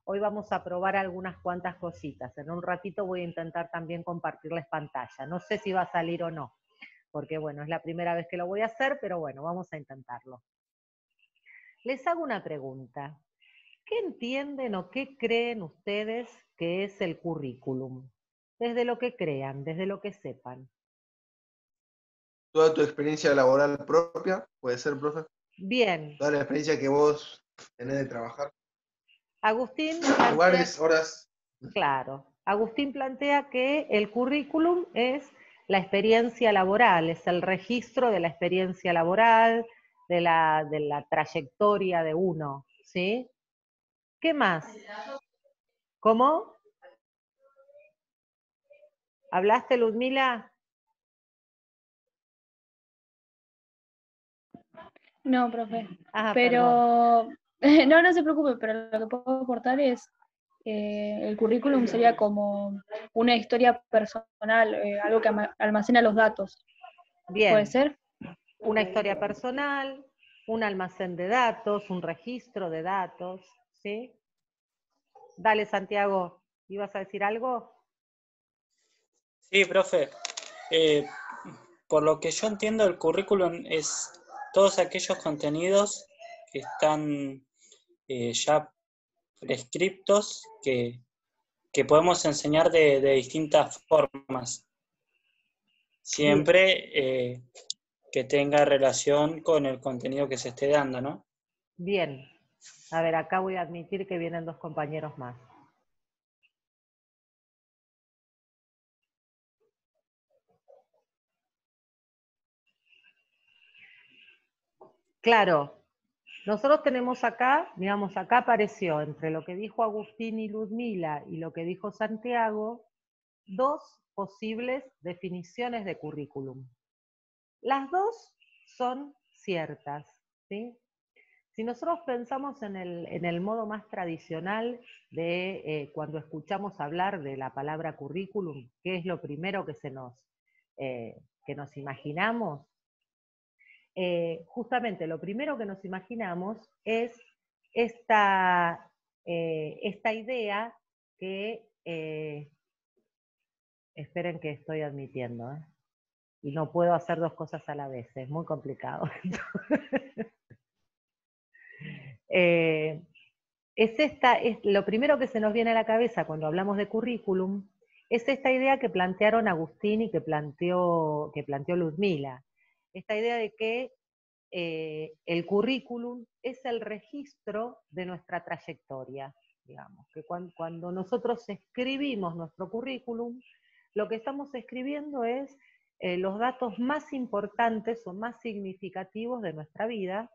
Hoy vamos a probar algunas cuantas cositas. En un ratito voy a intentar también compartirles pantalla. No sé si va a salir o no, porque bueno, es la primera vez que lo voy a hacer, pero bueno, vamos a intentarlo. Les hago una pregunta. ¿Qué entienden o qué creen ustedes que es el currículum? Desde lo que crean, desde lo que sepan. Toda tu experiencia laboral propia, puede ser, profe. Bien, Toda la experiencia que vos tenés de trabajar. Agustín plantea, Lugares, horas. claro, Agustín plantea que el currículum es la experiencia laboral, es el registro de la experiencia laboral, de la trayectoria de uno, ¿sí? ¿Qué más? ¿Cómo? ¿Hablaste, Ludmila? No, profe. Ah, perdón. Pero, no se preocupe, pero lo que puedo aportar es, el currículum sería como una historia personal, algo que almacena los datos. ¿Puede Bien, ser? una historia personal, un almacén de datos, un registro de datos, ¿sí? Dale, Santiago, ¿ibas a decir algo? Sí, profe. Eh, por lo que yo entiendo, el currículum es todos aquellos contenidos que están ya prescriptos que podemos enseñar de distintas formas, Bien, siempre que tenga relación con el contenido que se esté dando, ¿no? bien. A ver, acá voy a admitir que vienen dos compañeros más. Claro, nosotros tenemos acá, digamos, acá apareció entre lo que dijo Agustín y Ludmila y lo que dijo Santiago, dos posibles definiciones de currículum. Las dos son ciertas, ¿sí? Si nosotros pensamos en el modo más tradicional de cuando escuchamos hablar de la palabra currículum, ¿qué es lo primero que nos imaginamos? Justamente lo primero que nos imaginamos es esta idea que, esperen que estoy admitiendo, ¿eh? Y no puedo hacer dos cosas a la vez, es muy complicado. Es lo primero que se nos viene a la cabeza cuando hablamos de currículum, es esta idea que plantearon Agustín y que planteó Ludmila. Esta idea de que el currículum es el registro de nuestra trayectoria, digamos, que cuando nosotros escribimos nuestro currículum, lo que estamos escribiendo es los datos más importantes o más significativos de nuestra vida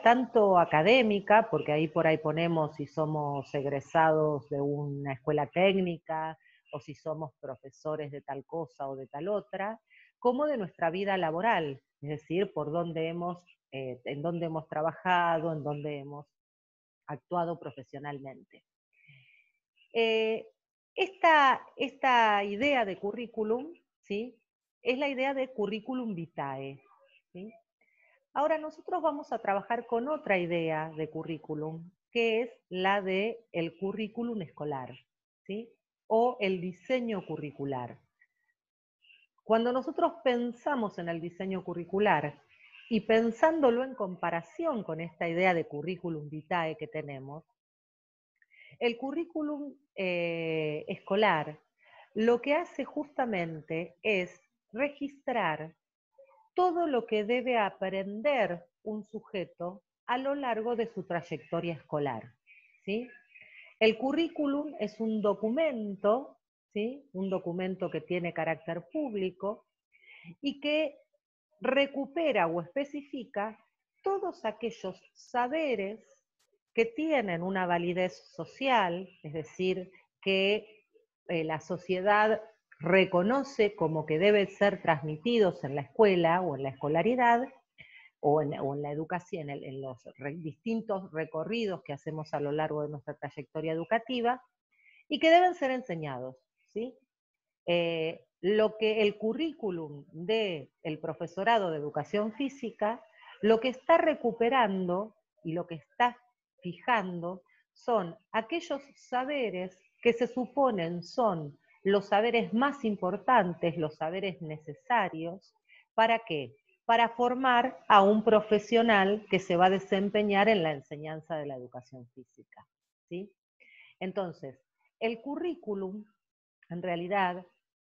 tanto académica, porque ahí por ahí ponemos si somos egresados de una escuela técnica o si somos profesores de tal cosa o de tal otra, como de nuestra vida laboral, es decir, en dónde hemos trabajado, en dónde hemos actuado profesionalmente. Eh, esta idea de currículum, ¿sí? Es la idea de curriculum vitae, ¿sí? Ahora nosotros vamos a trabajar con otra idea de currículum, que es la de el currículum escolar, ¿sí? O el diseño curricular. Cuando nosotros pensamos en el diseño curricular y pensándolo en comparación con esta idea de currículum vitae que tenemos, el currículum escolar lo que hace justamente es registrar todo lo que debe aprender un sujeto a lo largo de su trayectoria escolar, ¿sí? El currículum es un documento, ¿sí? Un documento que tiene carácter público y que recupera o especifica todos aquellos saberes que tienen una validez social, es decir, que la sociedad reconoce como que deben ser transmitidos en la escuela o en la escolaridad o en la educación, en los distintos recorridos que hacemos a lo largo de nuestra trayectoria educativa y que deben ser enseñados, ¿sí? Lo que el currículum del profesorado de educación física, lo que está recuperando y lo que está fijando son aquellos saberes que se suponen son los saberes más importantes, los saberes necesarios. ¿Para qué? Para formar a un profesional que se va a desempeñar en la enseñanza de la educación física, ¿sí? Entonces, el currículum, en realidad,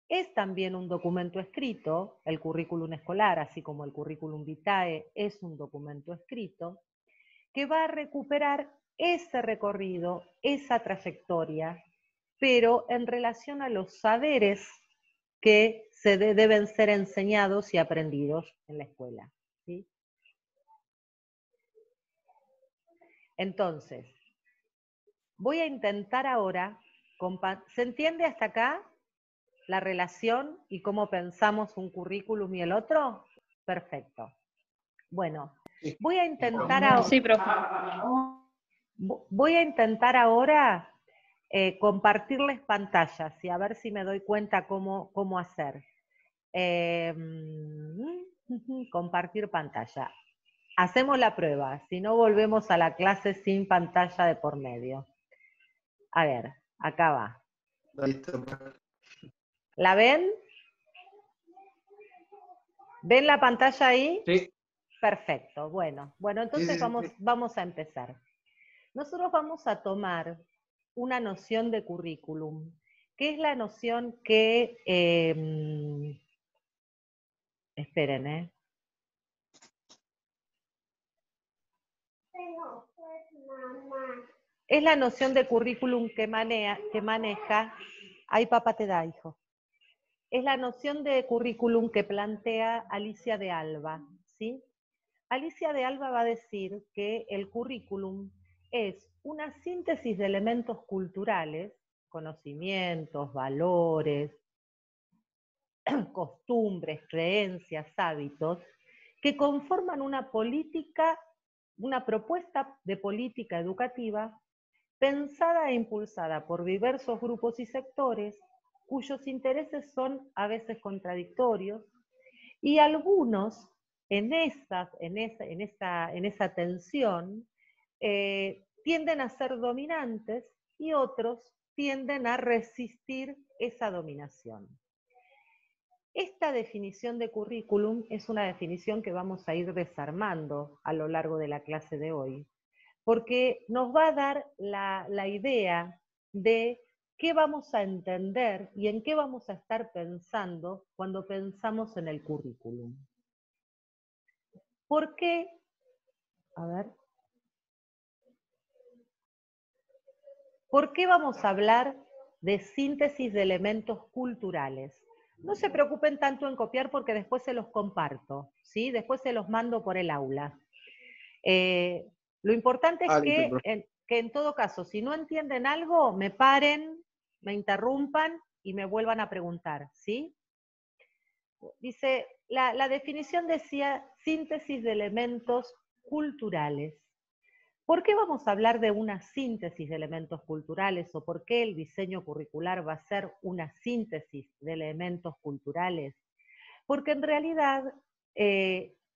es también un documento escrito, el currículum escolar, así como el currículum vitae es un documento escrito, que va a recuperar ese recorrido, esa trayectoria, pero en relación a los saberes que deben ser enseñados y aprendidos en la escuela, ¿sí? Entonces, voy a intentar ahora, ¿se entiende hasta acá la relación y cómo pensamos un currículum y el otro? Perfecto. Bueno, voy a intentar ahora... Sí, profe. Voy a intentar ahora compartirles pantallas y a ver si me doy cuenta cómo hacer. Compartir pantalla. Hacemos la prueba, si no volvemos a la clase sin pantalla de por medio. A ver, acá va. Listo. ¿La ven? ¿Ven la pantalla ahí? Sí. Perfecto, bueno, entonces Sí. vamos a empezar. Nosotros vamos a tomar una noción de currículum, que es la noción que, esperen, es la noción de currículum que maneja, ay papá te da, hijo, es la noción de currículum que plantea Alicia de Alba, ¿sí? Alicia de Alba va a decir que el currículum es una síntesis de elementos culturales, conocimientos, valores, costumbres, creencias, hábitos, que conforman una propuesta de política educativa pensada e impulsada por diversos grupos y sectores cuyos intereses son a veces contradictorios y algunos en esa tensión tienden a ser dominantes y otros tienden a resistir esa dominación. Esta definición de currículum es una definición que vamos a ir desarmando a lo largo de la clase de hoy, porque nos va a dar la idea de qué vamos a entender y en qué vamos a estar pensando cuando pensamos en el currículum. ¿Por qué? A ver. ¿Por qué vamos a hablar de síntesis de elementos culturales? No se preocupen tanto en copiar porque después se los comparto, ¿sí? Después se los mando por el aula. Lo importante es que en todo caso, si no entienden algo, me paren, me interrumpan y me vuelvan a preguntar, ¿sí? Dice, la definición decía síntesis de elementos culturales. ¿Por qué vamos a hablar de una síntesis de elementos culturales o por qué el diseño curricular va a ser una síntesis de elementos culturales? Porque en realidad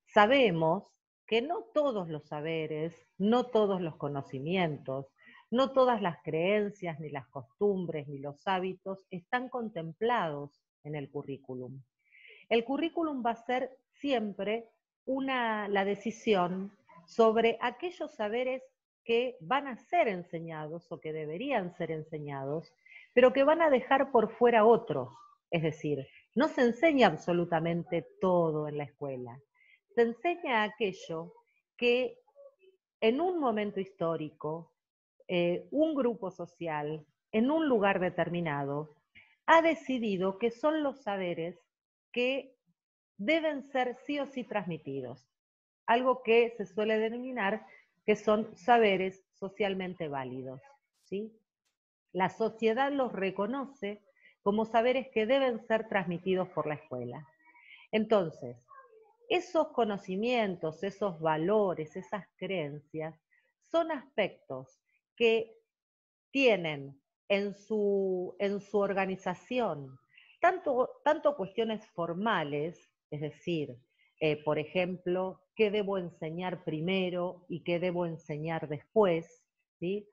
sabemos que no todos los saberes, no todos los conocimientos, no todas las creencias, ni las costumbres, ni los hábitos están contemplados en el currículum. El currículum va a ser siempre la decisión sobre aquellos saberes que van a ser enseñados o que deberían ser enseñados, pero que van a dejar por fuera otros. Es decir, no se enseña absolutamente todo en la escuela. Se enseña aquello que en un momento histórico, un grupo social, en un lugar determinado, ha decidido que son los saberes que deben ser sí o sí transmitidos. Algo que se suele denominar que son saberes socialmente válidos, ¿sí? La sociedad los reconoce como saberes que deben ser transmitidos por la escuela. Entonces, esos conocimientos, esos valores, esas creencias, son aspectos que tienen en su organización tanto cuestiones formales, es decir, por ejemplo, qué debo enseñar primero y qué debo enseñar después, ¿sí?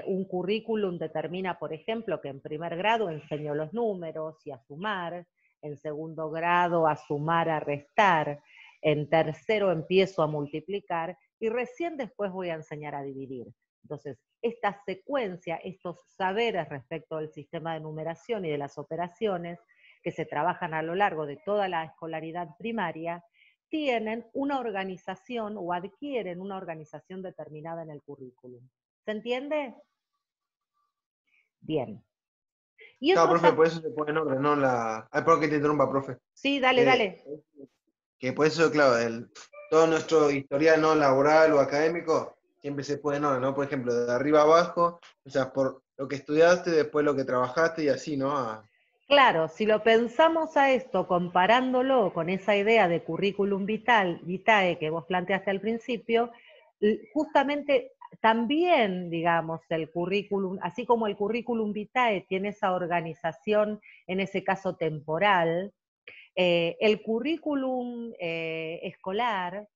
Un currículum determina, por ejemplo, que en primer grado enseño los números y a sumar, en segundo grado a sumar, a restar, en tercero empiezo a multiplicar y recién después voy a enseñar a dividir. Entonces, esta secuencia, estos saberes respecto del sistema de numeración y de las operaciones que se trabajan a lo largo de toda la escolaridad primaria, tienen una organización o adquieren una organización determinada en el currículum. ¿Se entiende? Bien. Y Claro, otros... profe, por eso se pone en orden, ¿no? Ay, perdón que te interrumpa, profe. Sí, dale, dale. Que por eso, claro, todo nuestro historial no laboral o académico siempre se pone en orden, ¿no? Por ejemplo, de arriba a abajo, o sea, por lo que estudiaste, después lo que trabajaste y así, ¿no? Claro, si lo pensamos a esto comparándolo con esa idea de currículum vitae que vos planteaste al principio, justamente también, digamos, el currículum, así como el currículum vitae tiene esa organización, en ese caso temporal, el currículum escolar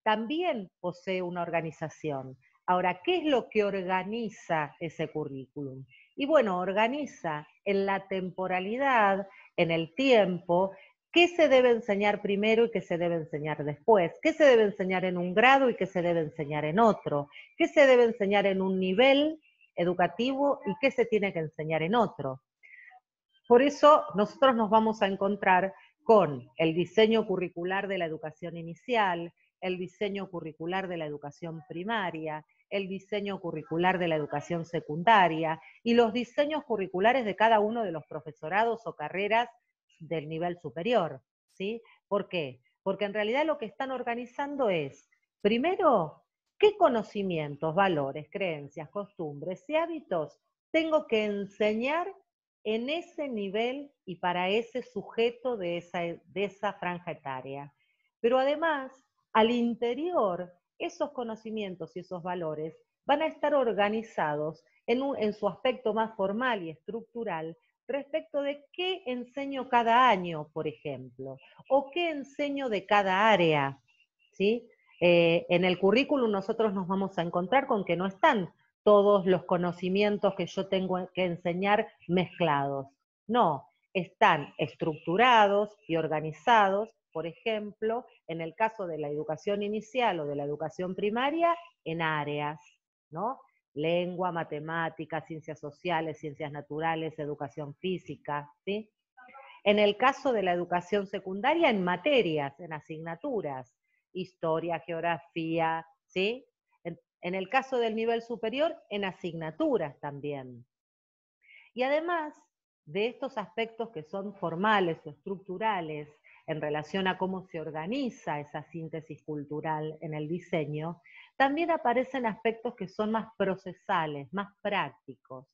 también posee una organización. Ahora, ¿qué es lo que organiza ese currículum? Y bueno, organiza en la temporalidad, en el tiempo, qué se debe enseñar primero y qué se debe enseñar después, qué se debe enseñar en un grado y qué se debe enseñar en otro, qué se debe enseñar en un nivel educativo y qué se tiene que enseñar en otro. Por eso nosotros nos vamos a encontrar con el diseño curricular de la educación inicial, el diseño curricular de la educación primaria, el diseño curricular de la educación secundaria y los diseños curriculares de cada uno de los profesorados o carreras del nivel superior, ¿sí? ¿Por qué? Porque en realidad lo que están organizando es, primero, qué conocimientos, valores, creencias, costumbres y hábitos tengo que enseñar en ese nivel y para ese sujeto de esa franja etaria. Pero además, al interior, esos conocimientos y esos valores van a estar organizados en su aspecto más formal y estructural respecto de qué enseño cada año, por ejemplo, o qué enseño de cada área, ¿sí? En el currículum nosotros nos vamos a encontrar con que no están todos los conocimientos que yo tengo que enseñar mezclados. No, están estructurados y organizados, por ejemplo, en el caso de la educación inicial o de la educación primaria, en áreas, ¿no? Lengua, matemáticas, ciencias sociales, ciencias naturales, educación física, ¿sí? En el caso de la educación secundaria, en materias, en asignaturas, historia, geografía, ¿sí? En el caso del nivel superior, en asignaturas también. Y además de estos aspectos que son formales o estructurales en relación a cómo se organiza esa síntesis cultural en el diseño, también aparecen aspectos que son más procesales, más prácticos.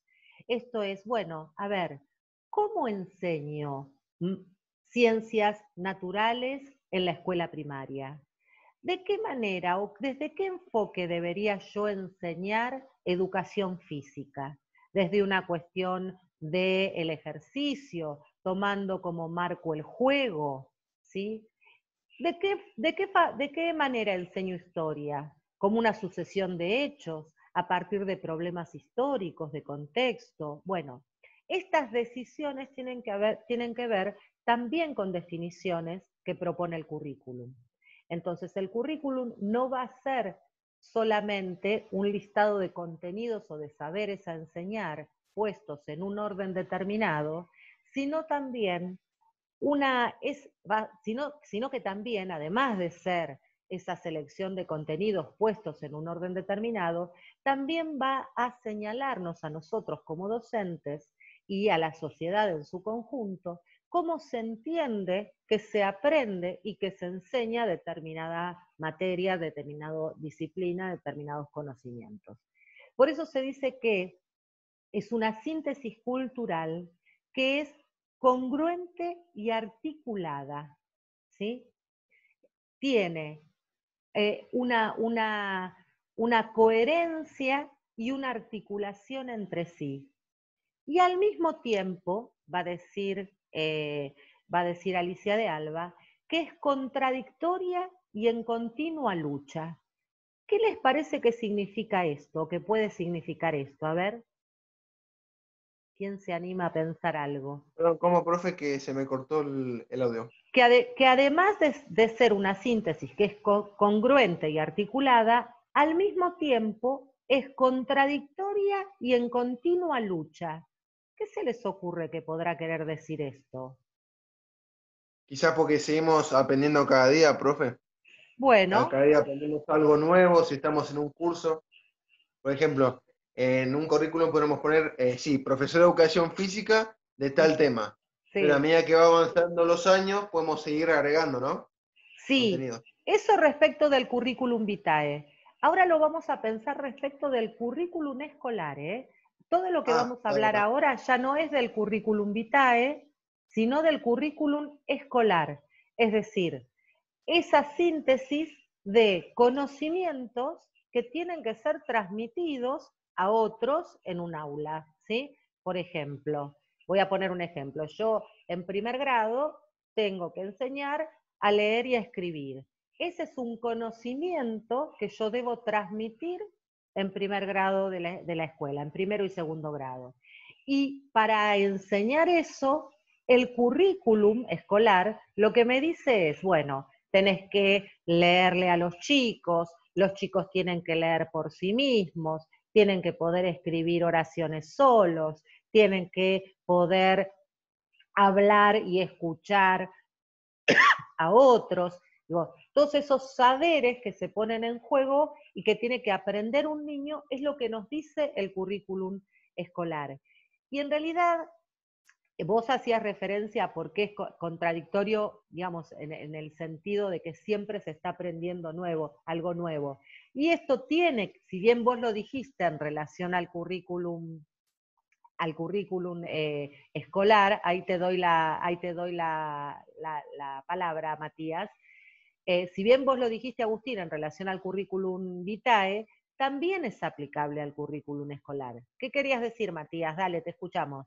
Esto es, bueno, a ver, ¿cómo enseño ciencias naturales en la escuela primaria? ¿De qué manera o desde qué enfoque debería yo enseñar educación física? Desde una cuestión del ejercicio, tomando como marco el juego, ¿sí? ¿De qué manera enseño historia? Como una sucesión de hechos, a partir de problemas históricos, de contexto. Bueno, estas decisiones tienen que ver también con definiciones que propone el currículum. Entonces, el currículum no va a ser solamente un listado de contenidos o de saberes a enseñar puestos en un orden determinado, sino también sino que también, además de ser esa selección de contenidos puestos en un orden determinado, también va a señalarnos a nosotros como docentes y a la sociedad en su conjunto cómo se entiende que se aprende y que se enseña determinada materia, determinada disciplina, determinados conocimientos. Por eso se dice que es una síntesis cultural que es congruente y articulada, ¿sí? Tiene una coherencia y una articulación entre sí. Y al mismo tiempo, va a decir Alicia de Alba, que es contradictoria y en continua lucha. ¿Qué les parece que significa esto, que puede significar esto? A ver, ¿quién se anima a pensar algo? Perdón, como profe que se me cortó el audio. Que además de ser una síntesis que es congruente y articulada, al mismo tiempo es contradictoria y en continua lucha. ¿Qué se les ocurre que podrá querer decir esto? Quizás porque seguimos aprendiendo cada día, profe. Bueno, Cada día aprendemos algo nuevo, si estamos en un curso. Por ejemplo, en un currículum podemos poner, sí, profesor de educación física de tal tema. Pero a sí, medida que va avanzando los años, podemos seguir agregando, ¿no? sí, Contenido. eso respecto del currículum vitae. Ahora lo vamos a pensar respecto del currículum escolar, ¿eh? Todo lo que Ah, vamos a está bien, hablar está. ahora ya no es del currículum vitae, sino del currículum escolar. Es decir, esa síntesis de conocimientos que tienen que ser transmitidos a otros en un aula, ¿sí? Por ejemplo, voy a poner un ejemplo. Yo en primer grado tengo que enseñar a leer y a escribir. Ese es un conocimiento que yo debo transmitir en primer grado de la escuela, en primero y segundo grado. Y para enseñar eso, el currículum escolar lo que me dice es, bueno, tenés que leerle a los chicos tienen que leer por sí mismos, tienen que poder escribir oraciones solos, tienen que poder hablar y escuchar a otros. Digo, todos esos saberes que se ponen en juego y que tiene que aprender un niño es lo que nos dice el currículum escolar. Y en realidad vos hacías referencia a por qué es contradictorio, digamos, en el sentido de que siempre se está aprendiendo algo nuevo. Y esto tiene, si bien vos lo dijiste en relación al currículum escolar, ahí te doy la palabra, Matías. Si bien vos lo dijiste, Agustín, en relación al currículum vitae, también es aplicable al currículum escolar. ¿Qué querías decir, Matías? Dale, te escuchamos.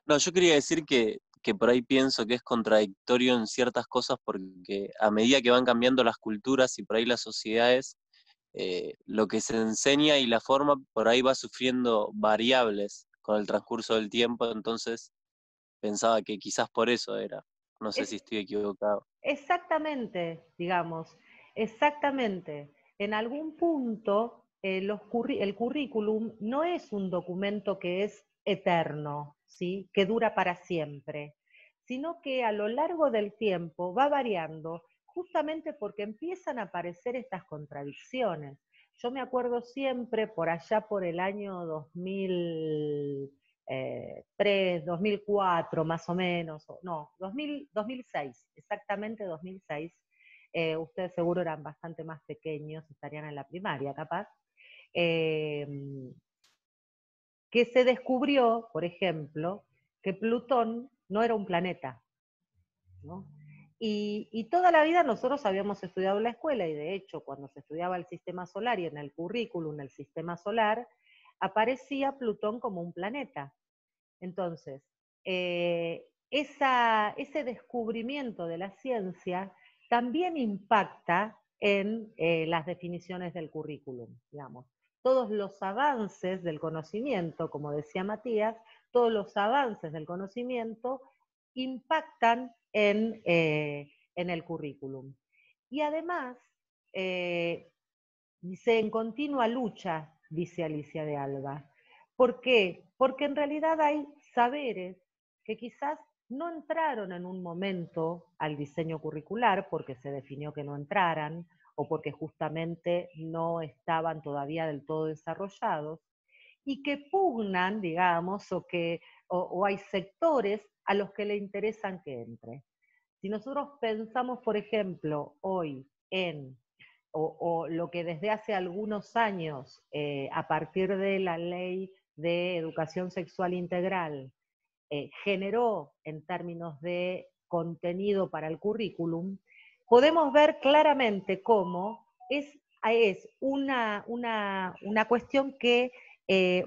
No, yo quería decir que por ahí pienso que es contradictorio en ciertas cosas porque a medida que van cambiando las culturas y por ahí las sociedades, lo que se enseña y la forma por ahí va sufriendo variables con el transcurso del tiempo, entonces pensaba que quizás por eso era. No sé Es, si estoy equivocado. Exactamente, digamos, exactamente. En algún punto, el currículum no es un documento que es eterno, ¿sí? Que dura para siempre, sino que a lo largo del tiempo va variando justamente porque empiezan a aparecer estas contradicciones. Yo me acuerdo siempre por allá por el año 2003, 2004 más o menos, no, 2006, exactamente 2006, ustedes seguro eran bastante más pequeños, estarían en la primaria capaz, eh, que se descubrió, por ejemplo, que Plutón no era un planeta, ¿no? Y toda la vida nosotros habíamos estudiado en la escuela, y de hecho cuando se estudiaba el sistema solar y en el currículum del sistema solar, aparecía Plutón como un planeta. Entonces, ese descubrimiento de la ciencia también impacta en las definiciones del currículum, digamos. Todos los avances del conocimiento, como decía Matías, todos los avances del conocimiento impactan en el currículum. Y además, dice, en continua lucha, dice Alicia de Alba. ¿Por qué? Porque en realidad hay saberes que quizás no entraron en un momento al diseño curricular porque se definió que no entraran o porque justamente no estaban todavía del todo desarrollados y que pugnan, digamos, o hay sectores a los que le interesan que entre. Si nosotros pensamos, por ejemplo, hoy o lo que desde hace algunos años, a partir de la ley de educación sexual integral, generó en términos de contenido para el currículum, podemos ver claramente cómo es una cuestión que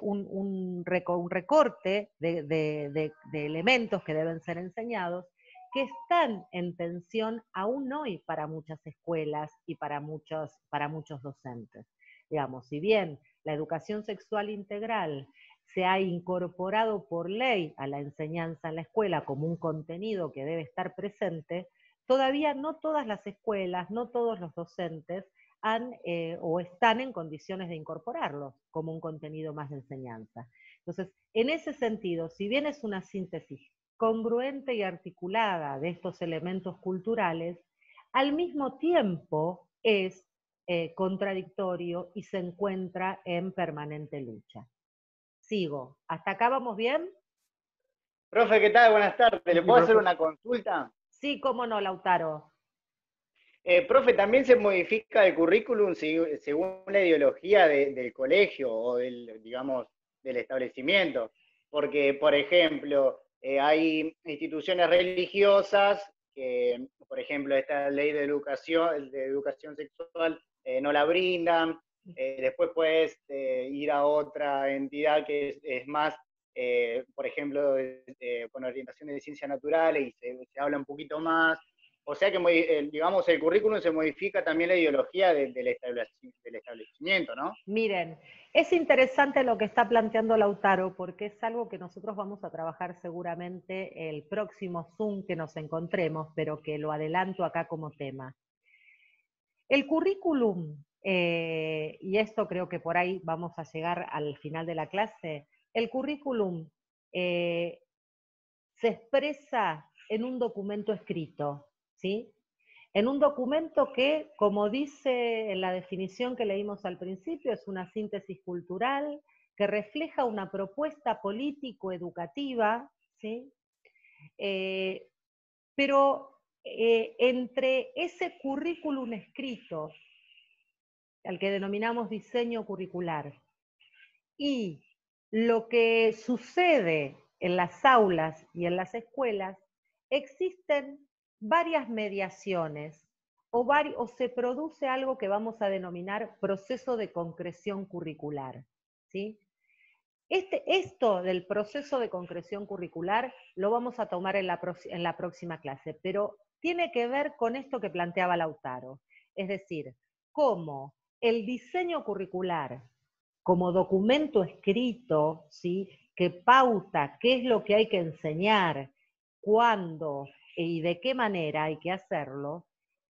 un recorte de elementos que deben ser enseñados, que están en tensión aún hoy para muchas escuelas y para muchos docentes. Digamos, si bien la educación sexual integral se ha incorporado por ley a la enseñanza en la escuela como un contenido que debe estar presente, todavía no todas las escuelas, no todos los docentes han o están en condiciones de incorporarlo como un contenido más de enseñanza. Entonces, en ese sentido, si bien es una síntesis congruente y articulada de estos elementos culturales, al mismo tiempo es contradictorio y se encuentra en permanente lucha. Sigo. ¿Hasta acá vamos bien? Profe, ¿qué tal? Buenas tardes. ¿Le Sí, puedo hacer profe. una consulta? Sí, cómo no, Lautaro. Profe, ¿también se modifica el currículum según la ideología del colegio o digamos, del establecimiento? Porque, por ejemplo, hay instituciones religiosas que, por ejemplo, esta ley de educación sexual no la brindan. Después puedes ir a otra entidad que es más, por ejemplo, con orientación de ciencias naturales y se habla un poquito más. O sea que, digamos, el currículum se modifica también la ideología del establecimiento, ¿no? Miren, es interesante lo que está planteando Lautaro, porque es algo que nosotros vamos a trabajar seguramente el próximo Zoom que nos encontremos, pero que lo adelanto acá como tema. El currículum, y esto creo que por ahí vamos a llegar al final de la clase, el currículum se expresa en un documento escrito, ¿sí? En un documento que, como dice en la definición que leímos al principio, es una síntesis cultural que refleja una propuesta político-educativa, ¿sí? Pero entre ese currículum escrito, al que denominamos diseño curricular, y lo que sucede en las aulas y en las escuelas, existen varias mediaciones o se produce algo que vamos a denominar proceso de concreción curricular, ¿sí? Esto del proceso de concreción curricular lo vamos a tomar en la próxima clase, pero tiene que ver con esto que planteaba Lautaro, es decir, cómo el diseño curricular como documento escrito, ¿sí?, que pauta qué es lo que hay que enseñar, cuándo y de qué manera hay que hacerlo,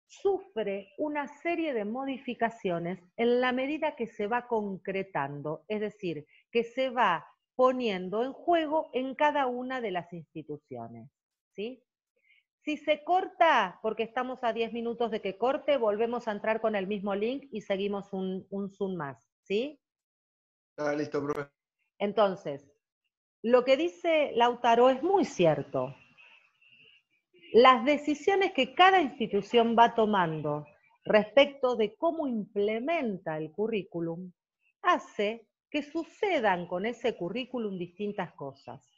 sufre una serie de modificaciones en la medida que se va concretando, es decir, que se va poniendo en juego en cada una de las instituciones, ¿sí? Si se corta, porque estamos a 10 minutos de que corte, volvemos a entrar con el mismo link y seguimos un Zoom más, ¿sí? Está listo, profe. Entonces, lo que dice Lautaro es muy cierto. Las decisiones que cada institución va tomando respecto de cómo implementa el currículum hace que sucedan con ese currículum distintas cosas.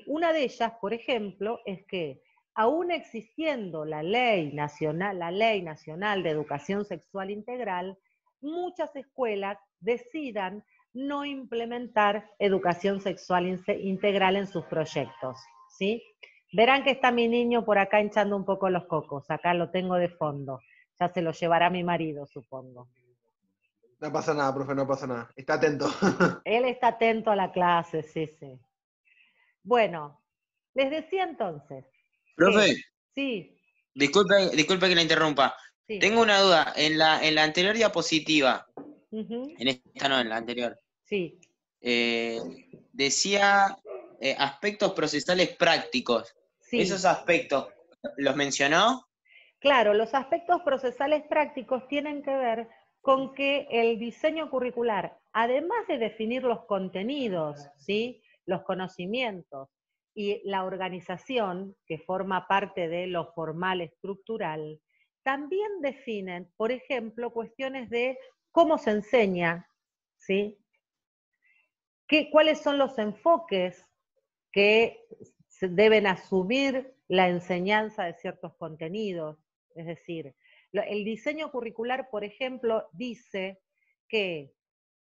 Una de ellas, por ejemplo, es que aún existiendo la Ley Nacional de Educación Sexual Integral, muchas escuelas decidan no implementar educación sexual integral en sus proyectos, ¿sí? Verán que está mi niño por acá hinchando un poco los cocos, acá lo tengo de fondo. Ya se lo llevará mi marido, supongo. No pasa nada, profe, no pasa nada. Está atento. Él está atento a la clase, sí, sí. Bueno, les decía entonces. Profe, Sí, disculpe que la interrumpa. sí. Tengo una duda. En la anterior diapositiva, Uh-huh. en esta no, en la anterior, Sí. decía aspectos procesales prácticos. Sí. ¿Esos aspectos los mencionó? Claro, los aspectos procesales prácticos tienen que ver con que el diseño curricular, además de definir los contenidos, ¿sí?, los conocimientos y la organización, que forma parte de lo formal estructural, también definen, por ejemplo, cuestiones de cómo se enseña, ¿sí?, cuáles son los enfoques que deben asumir la enseñanza de ciertos contenidos. Es decir, el diseño curricular, por ejemplo, dice que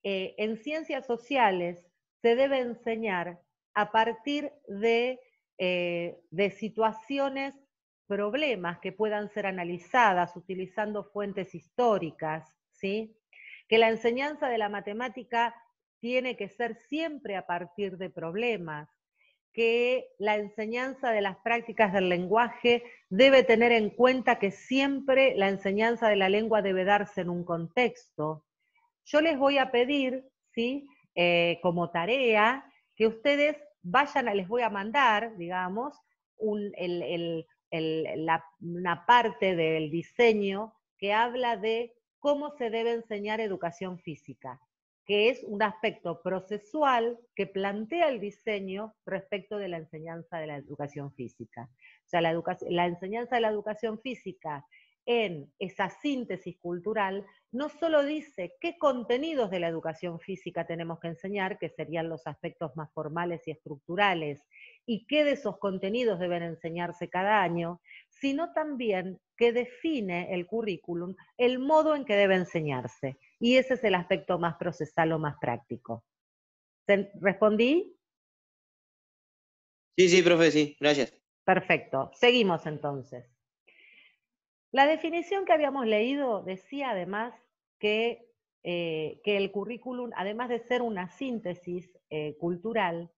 en ciencias sociales se debe enseñar a partir de situaciones problemas que puedan ser analizadas utilizando fuentes históricas, ¿sí? Que la enseñanza de la matemática tiene que ser siempre a partir de problemas, que la enseñanza de las prácticas del lenguaje debe tener en cuenta que siempre la enseñanza de la lengua debe darse en un contexto. Yo les voy a pedir, ¿sí? Como tarea, que ustedes les voy a mandar, digamos, una parte del diseño que habla de cómo se debe enseñar educación física, que es un aspecto procesual que plantea el diseño respecto de la enseñanza de la educación física. O sea, la enseñanza de la educación física en esa síntesis cultural no solo dice qué contenidos de la educación física tenemos que enseñar, que serían los aspectos más formales y estructurales, y qué de esos contenidos deben enseñarse cada año, sino también que define el currículum el modo en que debe enseñarse. Y ese es el aspecto más procesal o más práctico. ¿Respondí? Sí, profe, sí, gracias. Perfecto. Seguimos entonces. La definición que habíamos leído decía además que el currículum, además de ser una síntesis cultural,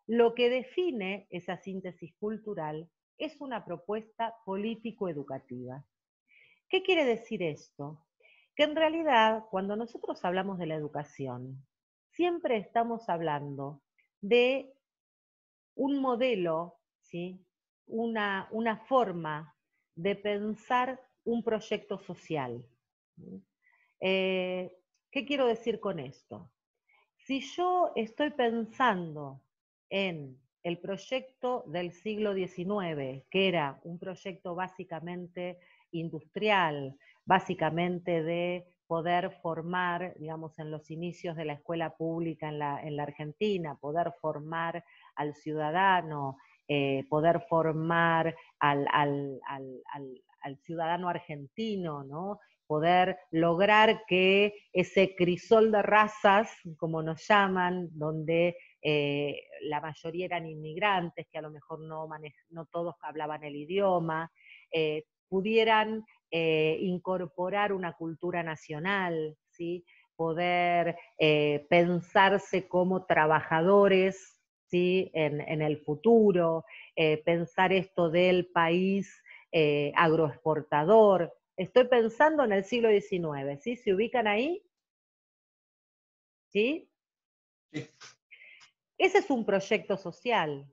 lo que define esa síntesis cultural es una propuesta político-educativa. ¿Qué quiere decir esto? Que en realidad, cuando nosotros hablamos de la educación, siempre estamos hablando de un modelo, ¿sí? una forma de pensar un proyecto social. ¿Qué quiero decir con esto? Si yo estoy pensando en el proyecto del siglo XIX, que era un proyecto básicamente industrial, básicamente de poder formar, digamos, en los inicios de la escuela pública en la Argentina, poder formar al ciudadano, poder formar al ciudadano argentino, ¿no? Poder lograr que ese crisol de razas, como nos llaman, donde la mayoría eran inmigrantes, que a lo mejor no todos hablaban el idioma, pudieran incorporar una cultura nacional, ¿sí? Poder pensarse como trabajadores, ¿sí? en el futuro, pensar esto del país agroexportador. Estoy pensando en el siglo XIX, ¿sí? ¿Se ubican ahí? ¿Sí? Sí. Ese es un proyecto social,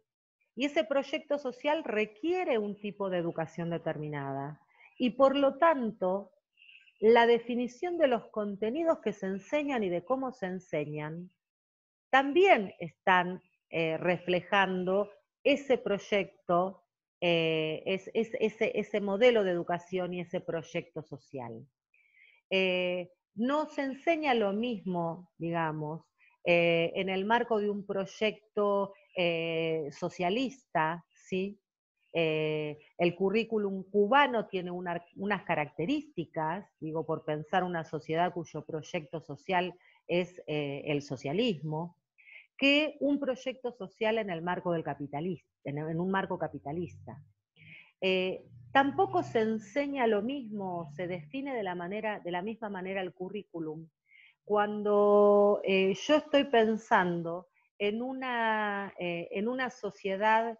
y ese proyecto social requiere un tipo de educación determinada, y por lo tanto, la definición de los contenidos que se enseñan y de cómo se enseñan, también están reflejando ese proyecto, ese modelo de educación y ese proyecto social. No se enseña lo mismo, digamos, en el marco de un proyecto socialista, ¿sí? El currículum cubano tiene unas características, digo, por pensar una sociedad cuyo proyecto social es el socialismo, que un proyecto social en el marco del capitalismo, en un marco capitalista. Tampoco se enseña lo mismo, se define de la misma manera el currículum. Cuando yo estoy pensando en una sociedad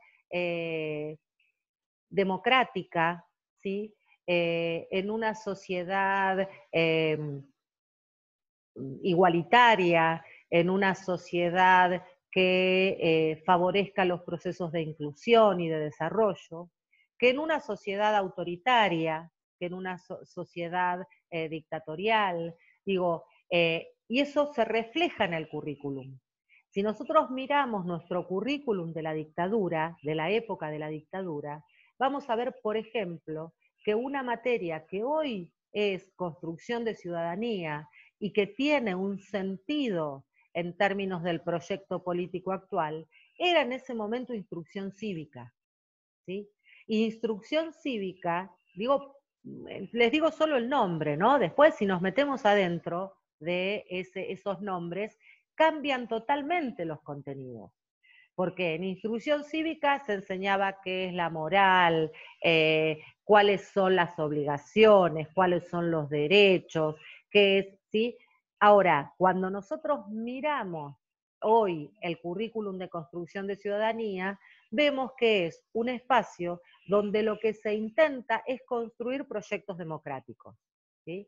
democrática, ¿sí? En una sociedad igualitaria, en una sociedad que favorezca los procesos de inclusión y de desarrollo, que en una sociedad autoritaria, que en una sociedad dictatorial, digo, y eso se refleja en el currículum. Si nosotros miramos nuestro currículum de la dictadura, de la época de la dictadura, vamos a ver, por ejemplo, que una materia que hoy es construcción de ciudadanía y que tiene un sentido en términos del proyecto político actual, era en ese momento instrucción cívica, ¿sí? Y instrucción cívica, les digo solo el nombre, ¿no? Después, si nos metemos adentro de esos nombres, cambian totalmente los contenidos. Porque en instrucción cívica se enseñaba qué es la moral, cuáles son las obligaciones, cuáles son los derechos, qué es, ¿sí? Ahora, cuando nosotros miramos hoy el currículum de construcción de ciudadanía, vemos que es un espacio donde lo que se intenta es construir proyectos democráticos, ¿sí?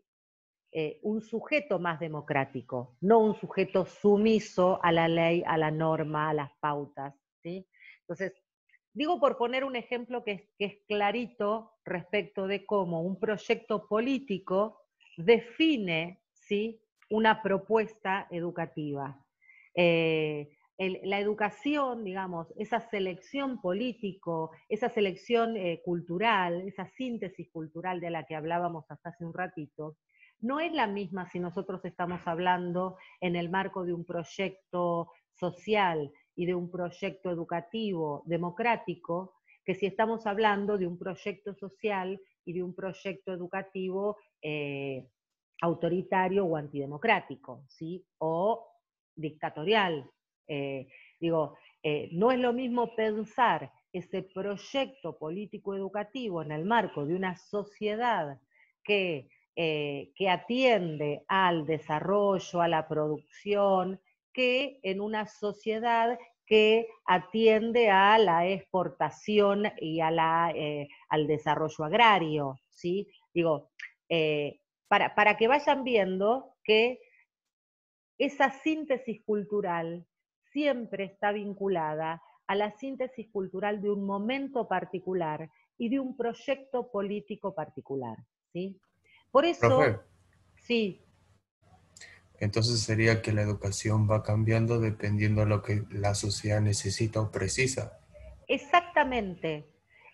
Un sujeto más democrático, no un sujeto sumiso a la ley, a la norma, a las pautas, ¿sí? Entonces, digo por poner un ejemplo que es clarito respecto de cómo un proyecto político define, ¿sí?, una propuesta educativa. La educación, digamos, esa selección político, esa selección cultural, esa síntesis cultural de la que hablábamos hasta hace un ratito, no es la misma si nosotros estamos hablando en el marco de un proyecto social y de un proyecto educativo democrático, que si estamos hablando de un proyecto social y de un proyecto educativo autoritario o antidemocrático, ¿sí? O dictatorial. No es lo mismo pensar ese proyecto político educativo en el marco de una sociedad que atiende al desarrollo, a la producción, que en una sociedad que atiende a la exportación y al desarrollo agrario, ¿sí? Para que vayan viendo que esa síntesis cultural siempre está vinculada a la síntesis cultural de un momento particular y de un proyecto político particular, ¿sí? Por eso, Profe, sí, entonces sería que la educación va cambiando dependiendo de lo que la sociedad necesita o precisa. exactamente,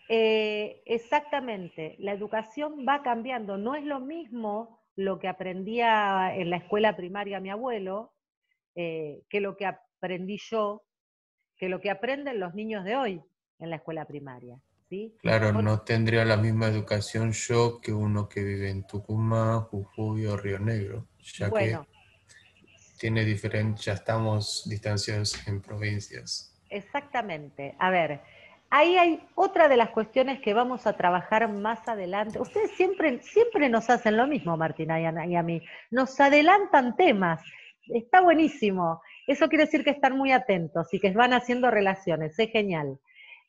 exactamente. La educación va cambiando. No es lo mismo lo que aprendía en la escuela primaria mi abuelo, que lo que aprendí yo, que lo que aprenden los niños de hoy en la escuela primaria, ¿sí? Claro, Por- no tendría la misma educación yo que uno que vive en Tucumán, Jujuy o Río Negro, ya que bueno, ya estamos distanciados en provincias. exactamente. A ver, ahí hay otra de las cuestiones que vamos a trabajar más adelante. Ustedes siempre nos hacen lo mismo, Martina y a mí. Nos adelantan temas. Está buenísimo. Eso quiere decir que están muy atentos y que van haciendo relaciones. Es genial.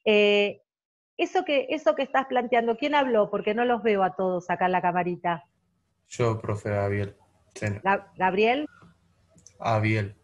Eh, eso que estás planteando, ¿quién habló? Porque no los veo a todos acá en la camarita. Yo, profe Abiel. Sena. Gabriel. Abiel.